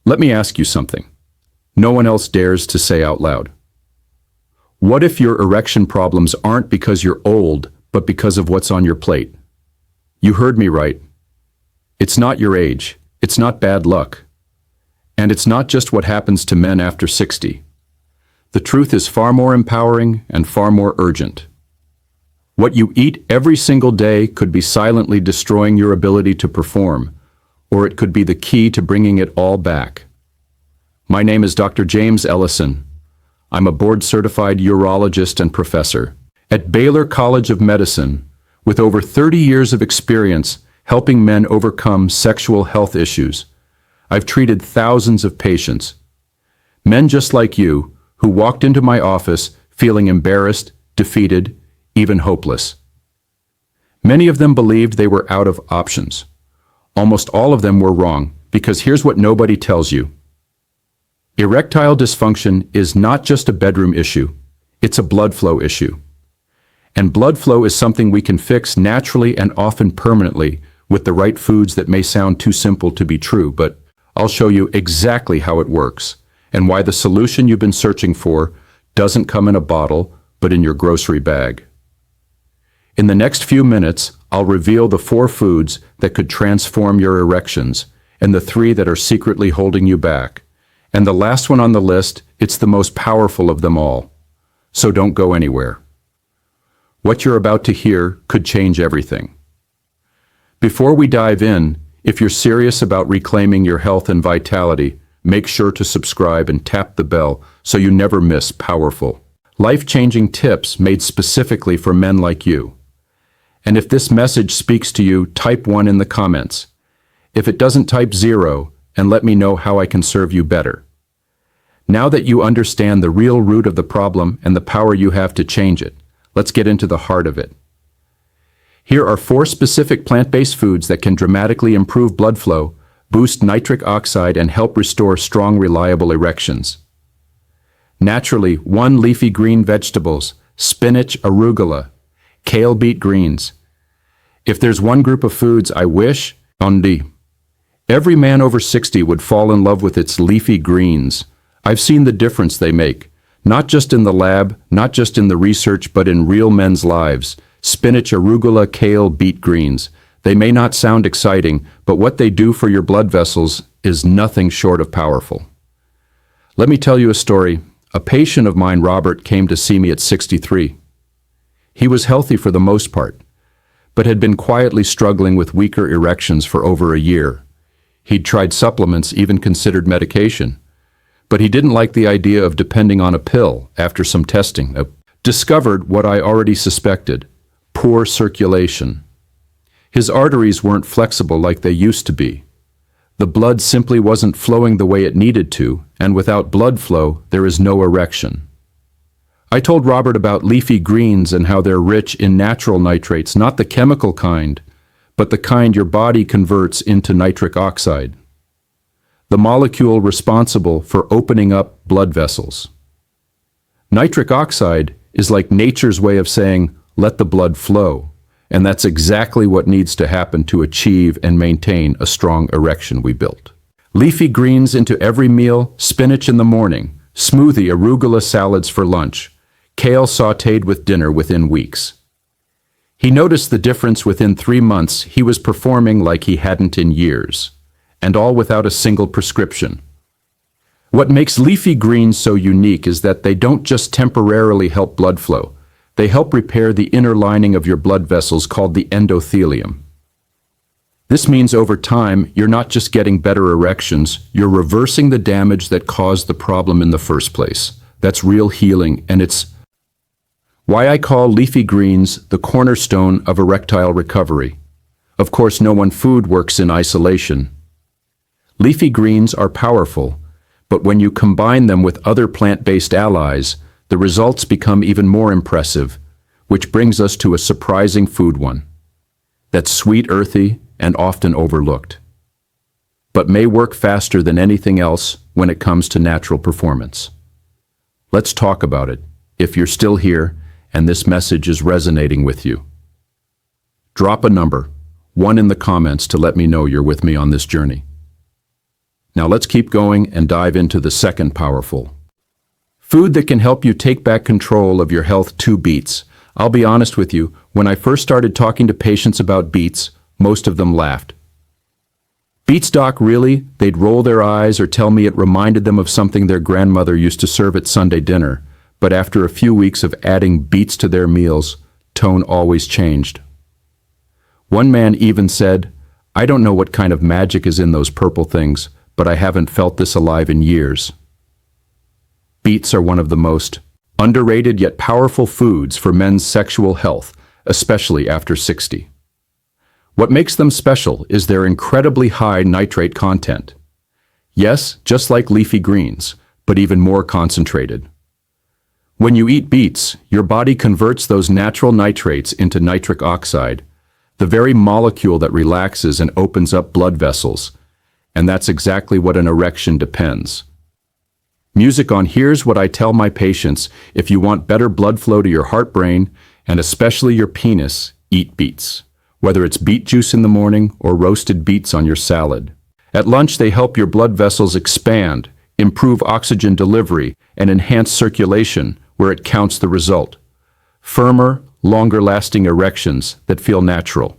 Let me ask you something. No one else dares to say out loud. What if your erection problems aren't because you're old, but because of what's on your plate? You heard me right. It's not your age. It's not bad luck. And it's not just what happens to men after 60. The truth is far more empowering and far more urgent. What you eat every single day could be silently destroying your ability to perform, or it could be the key to bringing it all back. My name is Dr. James Ellison. I'm a board-certified urologist and professor at Baylor College of Medicine, with over 30 years of experience helping men overcome sexual health issues. I've treated thousands of patients, men just like you, who walked into my office feeling embarrassed, defeated, even hopeless. Many of them believed they were out of options. Almost all of them were wrong, because here's what nobody tells you. Erectile dysfunction is not just a bedroom issue, it's a blood flow issue. And blood flow is something we can fix naturally and often permanently with the right foods that may sound too simple to be true, but I'll show you exactly how it works and why the solution you've been searching for doesn't come in a bottle, but in your grocery bag. In the next few minutes, I'll reveal the 4 foods that could transform your erections and the 3 that are secretly holding you back. And the last one on the list, it's the most powerful of them all. So don't go anywhere. What you're about to hear could change everything. Before we dive in, if you're serious about reclaiming your health and vitality, make sure to subscribe and tap the bell so you never miss powerful, life-changing tips made specifically for men like you. And if this message speaks to you, type 1 in the comments. If it doesn't, type 0 and let me know how I can serve you better. Now that you understand the real root of the problem and the power you have to change it, let's get into the heart of it. Here are 4 specific plant-based foods that can dramatically improve blood flow, boost nitric oxide, and help restore strong, reliable erections. Naturally, 1 leafy green vegetables, spinach, arugula, kale, beet greens. If there's one group of foods I wish, every man over 60 would fall in love with its leafy greens. I've seen the difference they make, not just in the lab, not just in the research, but in real men's lives. Spinach, arugula, kale, beet greens. They may not sound exciting, but what they do for your blood vessels is nothing short of powerful. Let me tell you a story. A patient of mine, Robert, came to see me at 63. He was healthy for the most part, but had been quietly struggling with weaker erections for over a year. He'd tried supplements, even considered medication, but he didn't like the idea of depending on a pill. After some testing, discovered what I already suspected: poor circulation. His arteries weren't flexible like they used to be. The blood simply wasn't flowing the way it needed to, and without blood flow, there is no erection. I told Robert about leafy greens and how they're rich in natural nitrates, not the chemical kind, but the kind your body converts into nitric oxide, the molecule responsible for opening up blood vessels. Nitric oxide is like nature's way of saying, let the blood flow, and that's exactly what needs to happen to achieve and maintain a strong erection we built. Leafy greens into every meal, spinach in the morning, smoothie, arugula salads for lunch, kale sautéed with dinner within weeks. He noticed the difference within 3 months. He was performing like he hadn't in years, and all without a single prescription. What makes leafy greens so unique is that they don't just temporarily help blood flow. They help repair the inner lining of your blood vessels called the endothelium. This means over time, you're not just getting better erections, you're reversing the damage that caused the problem in the first place. That's real healing, and it's why I call leafy greens the cornerstone of erectile recovery. Of course, no one food works in isolation. Leafy greens are powerful, but when you combine them with other plant-based allies, the results become even more impressive, which brings us to a surprising food one that's sweet, earthy, and often overlooked, but may work faster than anything else when it comes to natural performance. Let's talk about it. If you're still here and this message is resonating with you, drop a number, 1 in the comments to let me know you're with me on this journey. Now let's keep going and dive into the second powerful food that can help you take back control of your health: 2 beets. I'll be honest with you, when I first started talking to patients about beets, most of them laughed. Beets, doc, really? They'd roll their eyes or tell me it reminded them of something their grandmother used to serve at Sunday dinner. But after a few weeks of adding beets to their meals, tone always changed. One man even said, "I don't know what kind of magic is in those purple things, but I haven't felt this alive in years." Beets are one of the most underrated yet powerful foods for men's sexual health, especially after 60. What makes them special is their incredibly high nitrate content. Yes, just like leafy greens, but even more concentrated. When you eat beets, your body converts those natural nitrates into nitric oxide, the very molecule that relaxes and opens up blood vessels, and that's exactly what an erection depends. Music on: here's what I tell my patients: if you want better blood flow to your heart, brain, and especially your penis, eat beets. Whether it's beet juice in the morning or roasted beets on your salad. At lunch, they help your blood vessels expand, improve oxygen delivery, and enhance circulation where it counts. The result: firmer, longer-lasting erections that feel natural.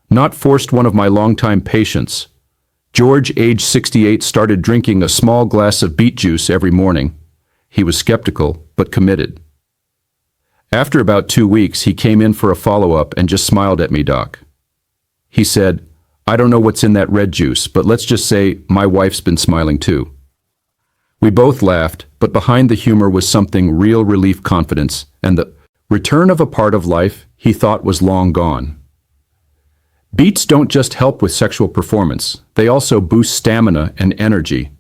Not forced. One of my longtime patients, George, age 68, started drinking a small glass of beet juice every morning. He was skeptical, but committed. After about 2 weeks, he came in for a follow-up and just smiled at me, doc. He said, "I don't know what's in that red juice, but let's just say my wife's been smiling too." We both laughed, but behind the humor was something real: relief, confidence, and the return of a part of life he thought was long gone. Beets don't just help with sexual performance, they also boost stamina and energy.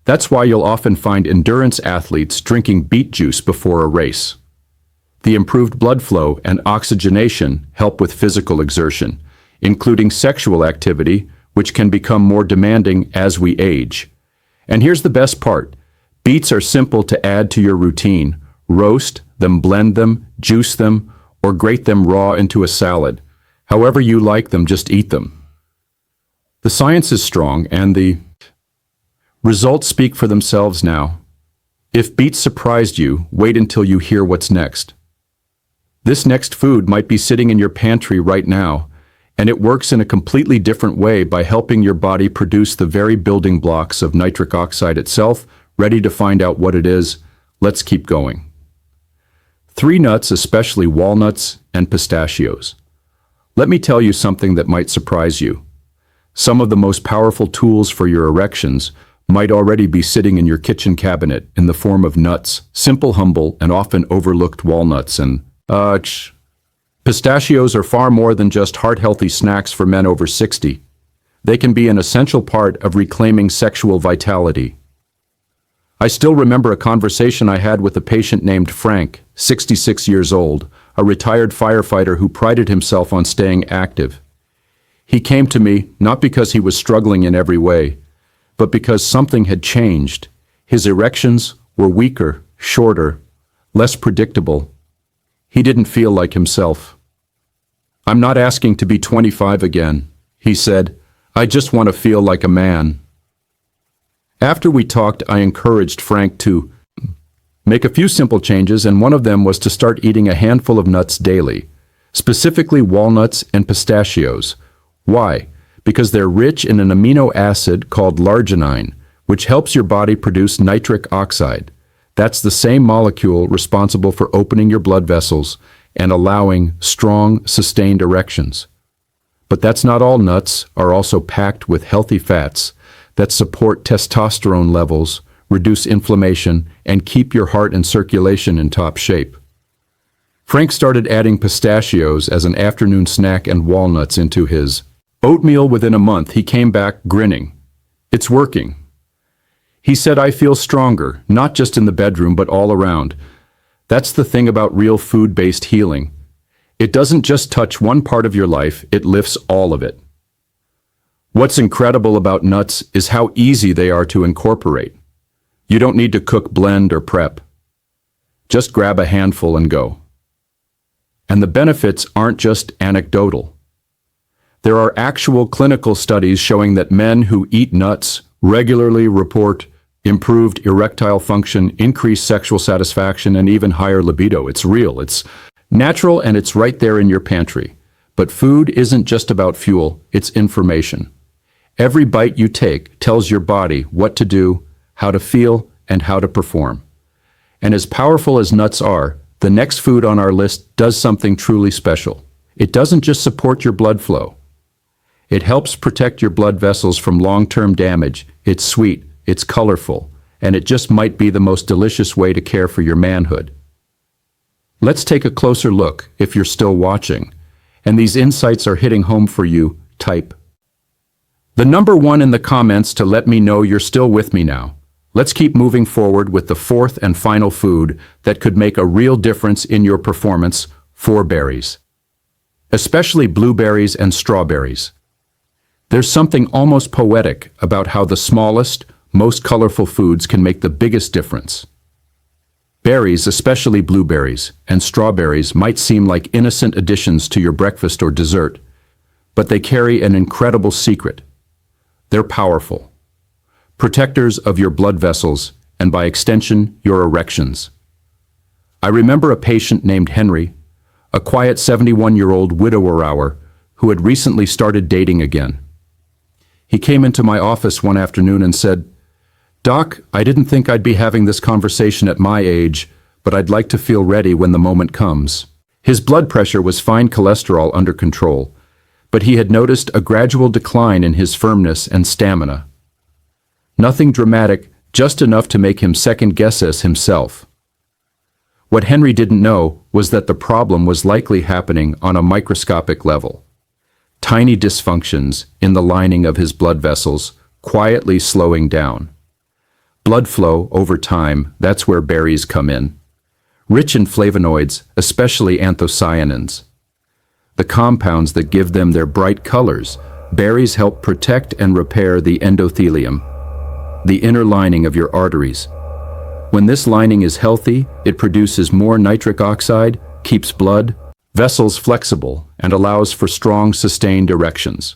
That's why you'll often find endurance athletes drinking beet juice before a race. The improved blood flow and oxygenation help with physical exertion, including sexual activity, which can become more demanding as we age. And here's the best part: beets are simple to add to your routine. Roast them, blend them, juice them, or grate them raw into a salad. However you like them, just eat them. The science is strong, and the results speak for themselves now. If beets surprised you, wait until you hear what's next. This next food might be sitting in your pantry right now, and it works in a completely different way by helping your body produce the very building blocks of nitric oxide itself. Ready to find out what it is? Let's keep going. 3 nuts, especially walnuts and pistachios. Let me tell you something that might surprise you. Some of the most powerful tools for your erections might already be sitting in your kitchen cabinet in the form of nuts: simple, humble, and often overlooked walnuts and pistachios are far more than just heart-healthy snacks for men over 60. They can be an essential part of reclaiming sexual vitality. I still remember a conversation I had with a patient named Frank, 66 years old, a retired firefighter who prided himself on staying active. He came to me not because he was struggling in every way, but because something had changed. His erections were weaker, shorter, less predictable. He didn't feel like himself. "I'm not asking to be 25 again," he said. "I just want to feel like a man." After we talked, I encouraged Frank to make a few simple changes, and one of them was to start eating a handful of nuts daily, specifically walnuts and pistachios. Why? Because they're rich in an amino acid called larginine, which helps your body produce nitric oxide. That's the same molecule responsible for opening your blood vessels and allowing strong, sustained erections. But that's not all. Nuts are also packed with healthy fats that support testosterone levels, reduce inflammation, and keep your heart and circulation in top shape. Frank started adding pistachios as an afternoon snack and walnuts into his oatmeal. Within a month, he came back grinning. "It's working." He said, "I feel stronger, not just in the bedroom, but all around." That's the thing about real food-based healing. It doesn't just touch one part of your life, it lifts all of it. What's incredible about nuts is how easy they are to incorporate. You don't need to cook, blend, or prep. Just grab a handful and go. And the benefits aren't just anecdotal. There are actual clinical studies showing that men who eat nuts regularly report improved erectile function, increased sexual satisfaction, and even higher libido. It's real, it's natural, and it's right there in your pantry. But food isn't just about fuel, it's information. Every bite you take tells your body what to do, how to feel, and how to perform. And as powerful as nuts are, the next food on our list does something truly special. It doesn't just support your blood flow. It helps protect your blood vessels from long-term damage. It's sweet, it's colorful, and it just might be the most delicious way to care for your manhood. Let's take a closer look if you're still watching, and these insights are hitting home for you. Type the number 1 in the comments to let me know you're still with me now. Let's keep moving forward with the fourth and final food that could make a real difference in your performance: 4 berries. Especially blueberries and strawberries. There's something almost poetic about how the smallest, most colorful foods can make the biggest difference. Berries, especially blueberries and strawberries, might seem like innocent additions to your breakfast or dessert, but they carry an incredible secret. They're powerful. Protectors of your blood vessels, and by extension, your erections. I remember a patient named Henry, a quiet 71-year-old widower who had recently started dating again. He came into my office one afternoon and said, "Doc, I didn't think I'd be having this conversation at my age, but I'd like to feel ready when the moment comes." His blood pressure was fine, cholesterol under control, but he had noticed a gradual decline in his firmness and stamina. Nothing dramatic, just enough to make him second-guess himself. What Henry didn't know was that the problem was likely happening on a microscopic level. Tiny dysfunctions in the lining of his blood vessels, quietly slowing down. Blood flow over time, that's where berries come in. Rich in flavonoids, especially anthocyanins. The compounds that give them their bright colors, berries help protect and repair the endothelium, the inner lining of your arteries. When this lining is healthy, it produces more nitric oxide, keeps blood vessels flexible, and allows for strong, sustained erections.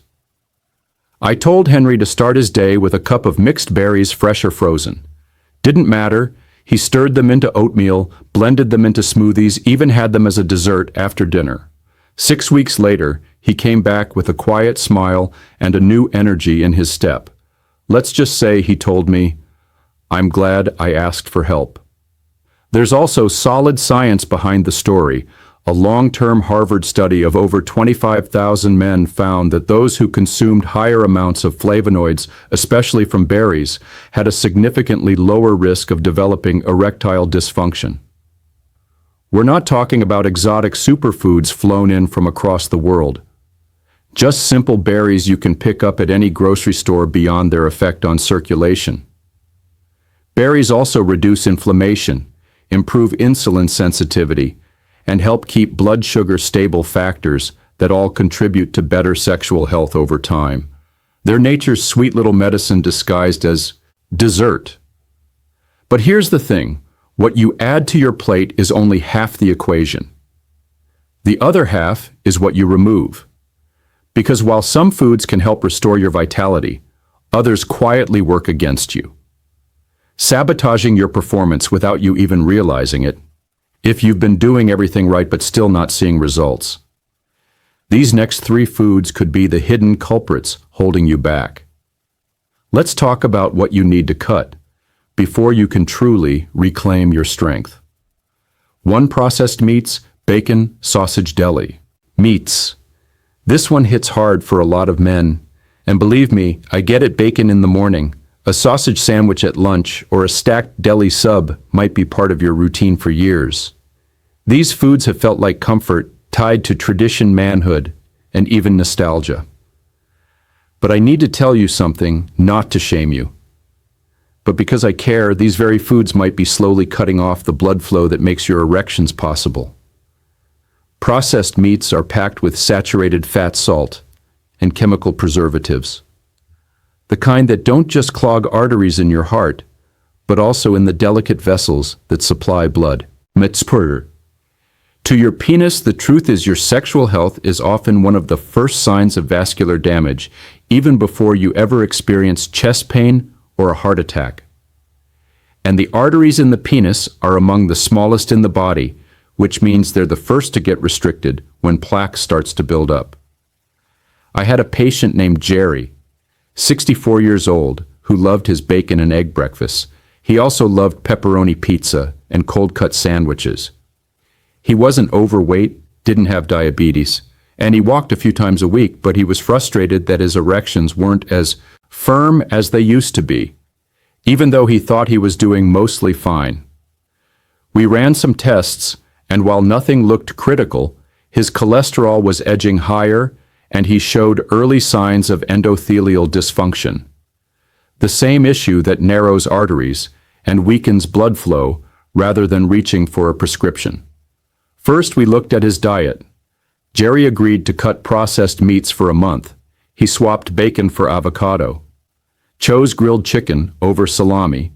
I told Henry to start his day with a cup of mixed berries, fresh or frozen. Didn't matter, he stirred them into oatmeal, blended them into smoothies, even had them as a dessert after dinner. 6 weeks later, he came back with a quiet smile and a new energy in his step. Let's just say he told me, "I'm glad I asked for help." There's also solid science behind the story. A long-term Harvard study of over 25,000 men found that those who consumed higher amounts of flavonoids, especially from berries, had a significantly lower risk of developing erectile dysfunction. We're not talking about exotic superfoods flown in from across the world. Just simple berries you can pick up at any grocery store beyond their effect on circulation. Berries also reduce inflammation, improve insulin sensitivity, and help keep blood sugar stable, factors that all contribute to better sexual health over time. They're nature's sweet little medicine disguised as dessert. But here's the thing, what you add to your plate is only half the equation. The other half is what you remove. Because while some foods can help restore your vitality, others quietly work against you, sabotaging your performance without you even realizing it. If you've been doing everything right but still not seeing results, these next 3 foods could be the hidden culprits holding you back. Let's talk about what you need to cut before you can truly reclaim your strength. 1. Processed meats, bacon, sausage, deli. Meats. This one hits hard for a lot of men, and believe me, I get it. Bacon in the morning, a sausage sandwich at lunch, or a stacked deli sub might be part of your routine for years. These foods have felt like comfort, tied to tradition, manhood, and even nostalgia. But I need to tell you something, not to shame you. But because I care, these very foods might be slowly cutting off the blood flow that makes your erections possible. Processed meats are packed with saturated fat, salt, and chemical preservatives. The kind that don't just clog arteries in your heart, but also in the delicate vessels that supply blood. To your penis, the truth is your sexual health is often one of the first signs of vascular damage, even before you ever experience chest pain or a heart attack. And the arteries in the penis are among the smallest in the body, which means they're the first to get restricted when plaque starts to build up. I had a patient named Jerry, 64 years old, who loved his bacon and egg breakfasts. He also loved pepperoni pizza and cold-cut sandwiches. He wasn't overweight, didn't have diabetes, and he walked a few times a week, but he was frustrated that his erections weren't as firm as they used to be, even though he thought he was doing mostly fine. We ran some tests, and while nothing looked critical, his cholesterol was edging higher, and he showed early signs of endothelial dysfunction, the same issue that narrows arteries and weakens blood flow rather than reaching for a prescription. First, we looked at his diet. Jerry agreed to cut processed meats for a month. He swapped bacon for avocado, chose grilled chicken over salami,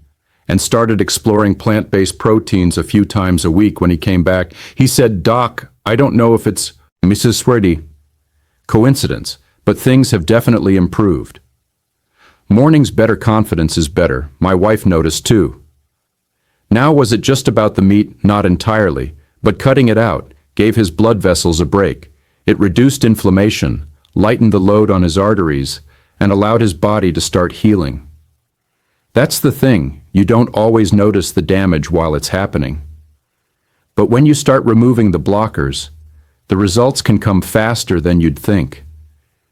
and started exploring plant-based proteins a few times a week. When he came back, he said, "Doc, I don't know if it's Mrs. Sweaty coincidence, but things have definitely improved." Mornings better, confidence is better. My wife noticed too. Now, was it just about the meat? Not entirely, but cutting it out gave his blood vessels a break. It reduced inflammation, lightened the load on his arteries, and allowed his body to start healing. That's the thing, you don't always notice the damage while it's happening. But when you start removing the blockers, the results can come faster than you'd think.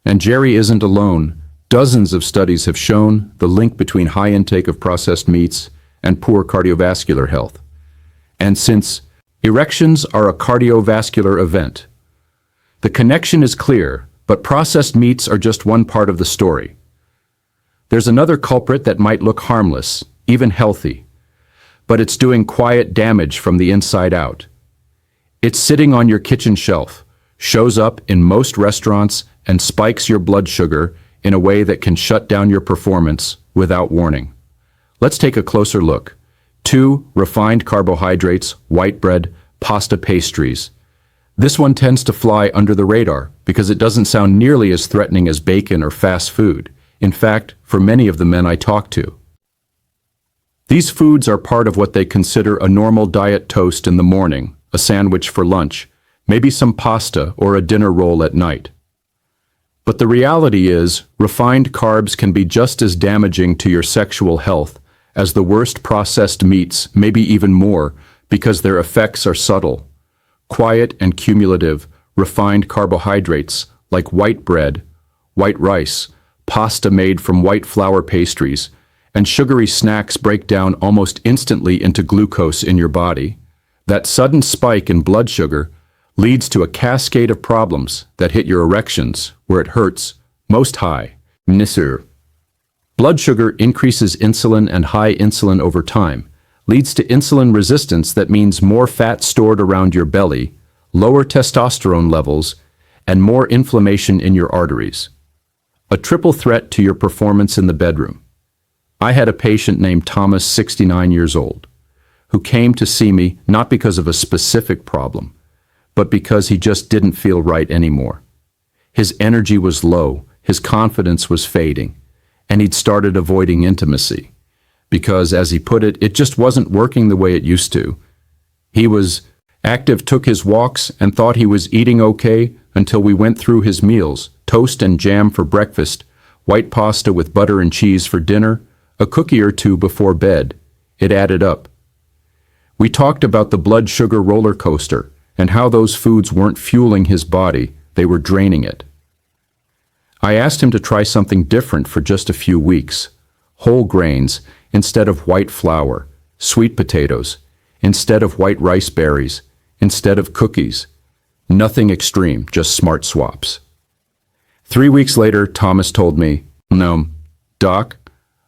And Jerry isn't alone. Dozens of studies have shown the link between high intake of processed meats and poor cardiovascular health. And since erections are a cardiovascular event, the connection is clear, but processed meats are just one part of the story. There's another culprit that might look harmless, even healthy, but it's doing quiet damage from the inside out. It's sitting on your kitchen shelf, shows up in most restaurants, and spikes your blood sugar in a way that can shut down your performance without warning. Let's take a closer look. 2. Refined carbohydrates, white bread, pasta pastries. This one tends to fly under the radar because it doesn't sound nearly as threatening as bacon or fast food. In fact, for many of the men I talk to, these foods are part of what they consider a normal diet: toast in the morning, a sandwich for lunch, maybe some pasta or a dinner roll at night. But the reality is, refined carbs can be just as damaging to your sexual health as the worst processed meats, maybe even more, because their effects are subtle. Quiet and cumulative, refined carbohydrates like white bread, white rice, pasta made from white flour pastries, and sugary snacks break down almost instantly into glucose in your body. That sudden spike in blood sugar leads to a cascade of problems that hit your erections, where it hurts most high. Nisir. Blood sugar increases insulin, and high insulin over time leads to insulin resistance. That means more fat stored around your belly, lower testosterone levels, and more inflammation in your arteries. A triple threat to your performance in the bedroom. I had a patient named Thomas, 69 years old, who came to see me not because of a specific problem, but because he just didn't feel right anymore. His energy was low, his confidence was fading, and he'd started avoiding intimacy because, as he put it, it just wasn't working the way it used to. He was active, took his walks, and thought he was eating okay until we went through his meals: toast and jam for breakfast, white pasta with butter and cheese for dinner, a cookie or two before bed. It added up. We talked about the blood sugar roller coaster and how those foods weren't fueling his body, they were draining it. I asked him to try something different for just a few weeks. Whole grains instead of white flour, sweet potatoes instead of white rice berries, instead of cookies. Nothing extreme, just smart swaps. 3 weeks later, Thomas told me, "No, Doc,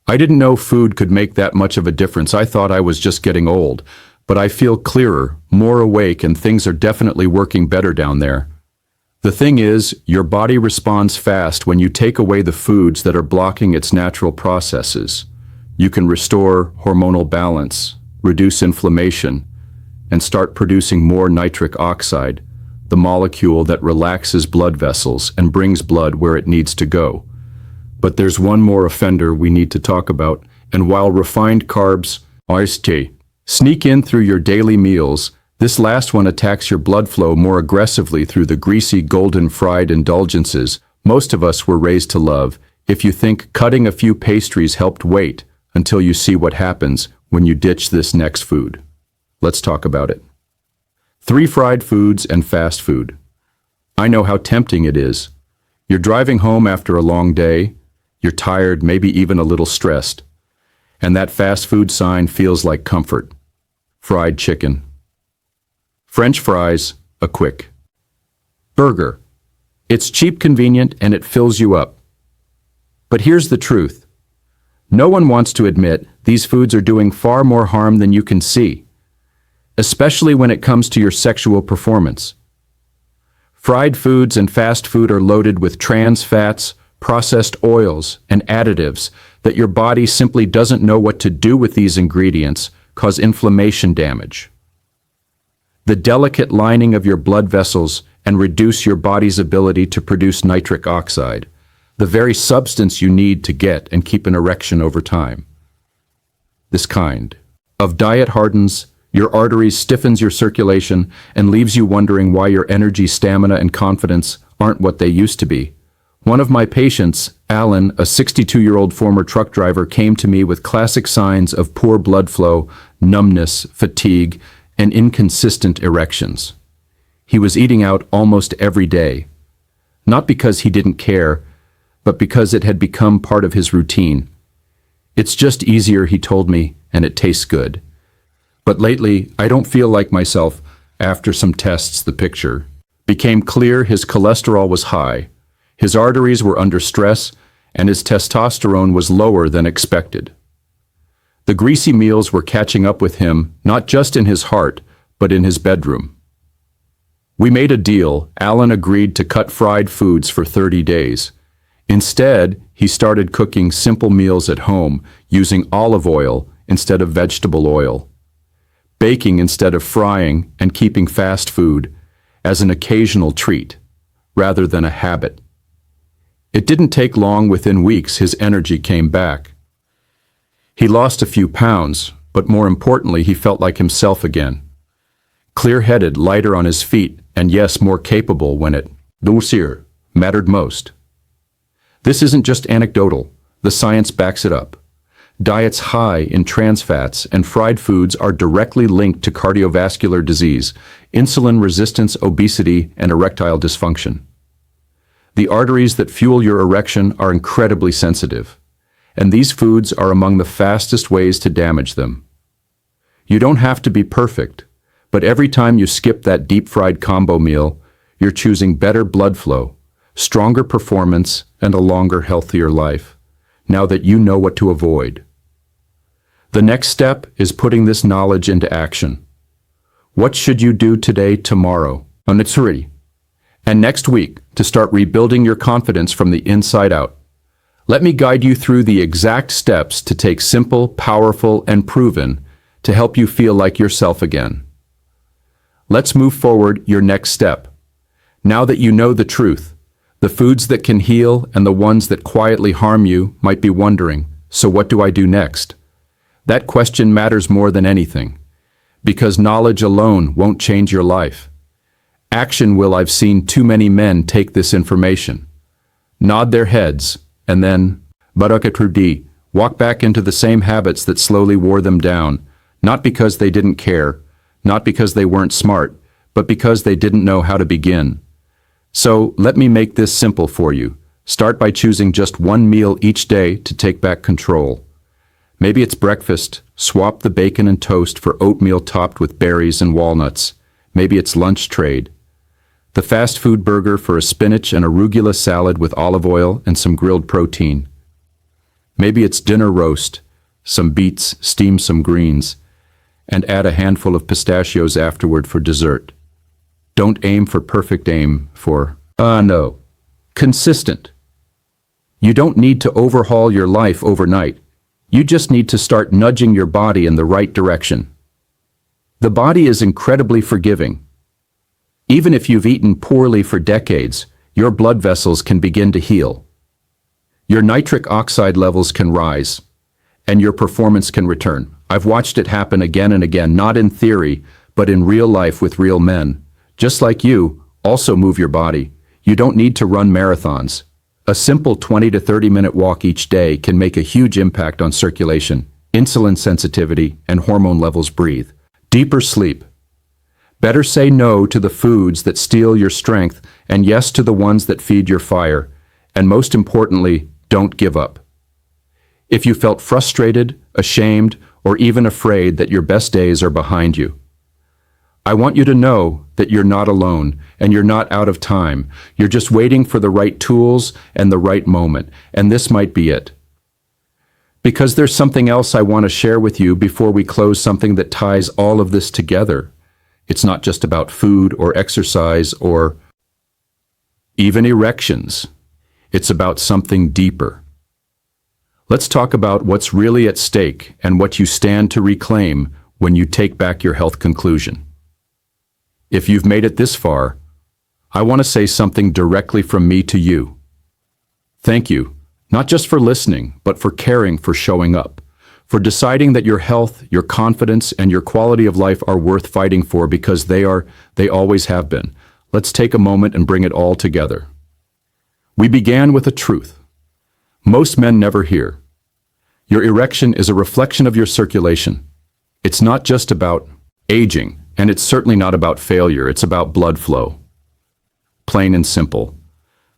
I didn't know food could make that much of a difference. I thought I was just getting old, but I feel clearer, more awake, and things are definitely working better down there." The thing is, your body responds fast when you take away the foods that are blocking its natural processes. You can restore hormonal balance, reduce inflammation, and start producing more nitric oxide, the molecule that relaxes blood vessels and brings blood where it needs to go. But there's one more offender we need to talk about, and while refined carbs, sneak in through your daily meals, this last one attacks your blood flow more aggressively through the greasy, golden fried indulgences most of us were raised to love. If you think cutting a few pastries helped, wait until you see what happens when you ditch this next food. Let's talk about it. 3 fried foods and fast food. I know how tempting it is. You're driving home after a long day, you're tired, maybe even a little stressed, and that fast food sign feels like comfort. Fried chicken. French fries, a quick. Burger. It's cheap, convenient, and it fills you up. But here's the truth. No one wants to admit these foods are doing far more harm than you can see, especially when it comes to your sexual performance. Fried foods and fast food are loaded with trans fats, processed oils, and additives that your body simply doesn't know what to do with. These ingredients cause inflammation damage, the delicate lining of your blood vessels, and reduce your body's ability to produce nitric oxide, the very substance you need to get and keep an erection over time. This kind of diet hardens your arteries, stiffens your circulation, and leaves you wondering why your energy, stamina, and confidence aren't what they used to be. One of my patients, Alan, a 62-year-old former truck driver, came to me with classic signs of poor blood flow, numbness, fatigue, and inconsistent erections. He was eating out almost every day, not because he didn't care, but because it had become part of his routine. It's just easier, he told me, and it tastes good. But lately, I don't feel like myself. After some tests, the picture became clear. His cholesterol was high, his arteries were under stress, and his testosterone was lower than expected. The greasy meals were catching up with him, not just in his heart, but in his bedroom. We made a deal. Alan agreed to cut fried foods for 30 days. Instead, he started cooking simple meals at home, using olive oil instead of vegetable oil, baking instead of frying, and keeping fast food as an occasional treat rather than a habit. It didn't take long. Within weeks, his energy came back. He lost a few pounds, but more importantly, he felt like himself again. Clear-headed, lighter on his feet, and yes, more capable when it mattered most. This isn't just anecdotal. The science backs it up. Diets high in trans fats and fried foods are directly linked to cardiovascular disease, insulin resistance, obesity, and erectile dysfunction. The arteries that fuel your erection are incredibly sensitive, and these foods are among the fastest ways to damage them. You don't have to be perfect, but every time you skip that deep-fried combo meal, you're choosing better blood flow, stronger performance, and a longer, healthier life, now that you know what to avoid. The next step is putting this knowledge into action. What should you do today, tomorrow, and next week to start rebuilding your confidence from the inside out? Let me guide you through the exact steps to take, simple, powerful, and proven, to help you feel like yourself again. Let's move forward. Your next step. Now that you know the truth, the foods that can heal and the ones that quietly harm you, might be wondering, so what do I do next? That question matters more than anything, because knowledge alone won't change your life. Action will. I've seen too many men take this information, nod their heads, and then, walk back into the same habits that slowly wore them down, not because they didn't care, not because they weren't smart, but because they didn't know how to begin. So, let me make this simple for you. Start by choosing just one meal each day to take back control. Maybe it's breakfast. Swap the bacon and toast for oatmeal topped with berries and walnuts. Maybe it's lunch. Trade the fast food burger for a spinach and arugula salad with olive oil and some grilled protein. Maybe it's dinner. Roast some beets, steam some greens, and add a handful of pistachios afterward for dessert. Don't aim for perfect, aim for, consistent. You don't need to overhaul your life overnight. You just need to start nudging your body in the right direction. The body is incredibly forgiving. Even if you've eaten poorly for decades, your blood vessels can begin to heal. Your nitric oxide levels can rise, and your performance can return. I've watched it happen again and again, not in theory, but in real life with real men. Just like you, also move your body. You don't need to run marathons. A simple 20 to 30-minute walk each day can make a huge impact on circulation, insulin sensitivity, and hormone levels. Breathe. Deeper sleep. Better say no to the foods that steal your strength and yes to the ones that feed your fire. And most importantly, don't give up. If you felt frustrated, ashamed, or even afraid that your best days are behind you, I want you to know that you're not alone and you're not out of time. You're just waiting for the right tools and the right moment, and this might be it. Because there's something else I want to share with you before we close, something that ties all of this together. It's not just about food or exercise or even erections. It's about something deeper. Let's talk about what's really at stake and what you stand to reclaim when you take back your health conclusion. If you've made it this far, I want to say something directly from me to you. Thank you, not just for listening, but for caring, for showing up, for deciding that your health, your confidence, and your quality of life are worth fighting for, because they always have been. Let's take a moment and bring it all together. We began with a truth most men never hear. Your erection is a reflection of your circulation. It's not just about aging, and it's certainly not about failure. It's about blood flow. Plain and simple.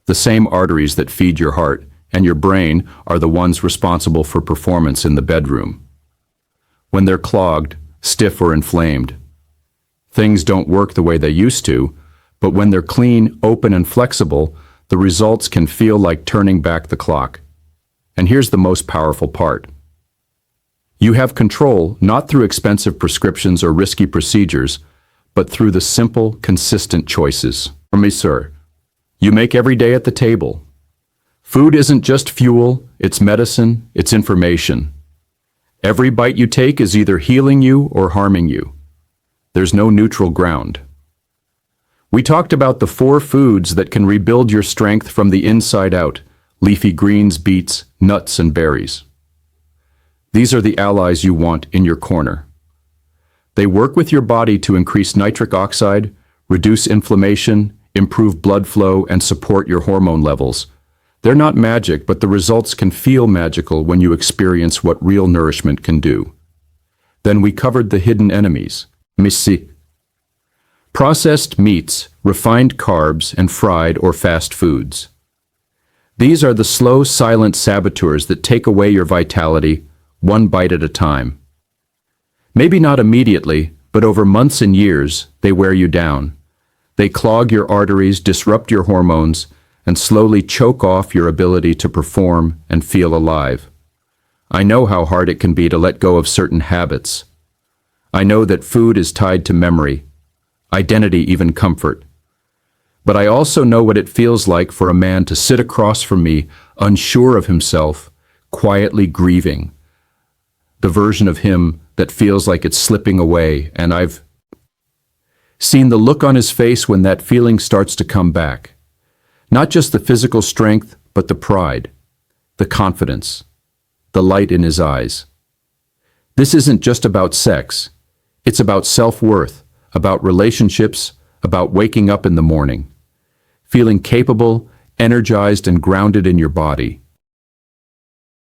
The same arteries that feed your heart and your brain are the ones responsible for performance in the bedroom. When they're clogged, stiff, or inflamed, things don't work the way they used to, but when they're clean, open, and flexible, the results can feel like turning back the clock. And here's the most powerful part. You have control not through expensive prescriptions or risky procedures, but through the simple, consistent choices. For me, sir, you make every day at the table. Food isn't just fuel, it's medicine, it's information. Every bite you take is either healing you or harming you. There's no neutral ground. We talked about the 4 foods that can rebuild your strength from the inside out: leafy greens, beets, nuts, and berries. These are the allies you want in your corner. They work with your body to increase nitric oxide, reduce inflammation, improve blood flow, and support your hormone levels. They're not magic, but the results can feel magical when you experience what real nourishment can do. Then we covered the hidden enemies. Missy. Processed meats, refined carbs, and fried or fast foods. These are the slow, silent saboteurs that take away your vitality, one bite at a time. Maybe not immediately, but over months and years, they wear you down. They clog your arteries, disrupt your hormones, and slowly choke off your ability to perform and feel alive. I know how hard it can be to let go of certain habits. I know that food is tied to memory, identity, even comfort. But I also know what it feels like for a man to sit across from me, unsure of himself, quietly grieving. The version of him that feels like it's slipping away, and I've seen the look on his face when that feeling starts to come back. Not just the physical strength, but the pride, the confidence, the light in his eyes. This isn't just about sex. It's about self-worth, about relationships, about waking up in the morning, feeling capable, energized, and grounded in your body.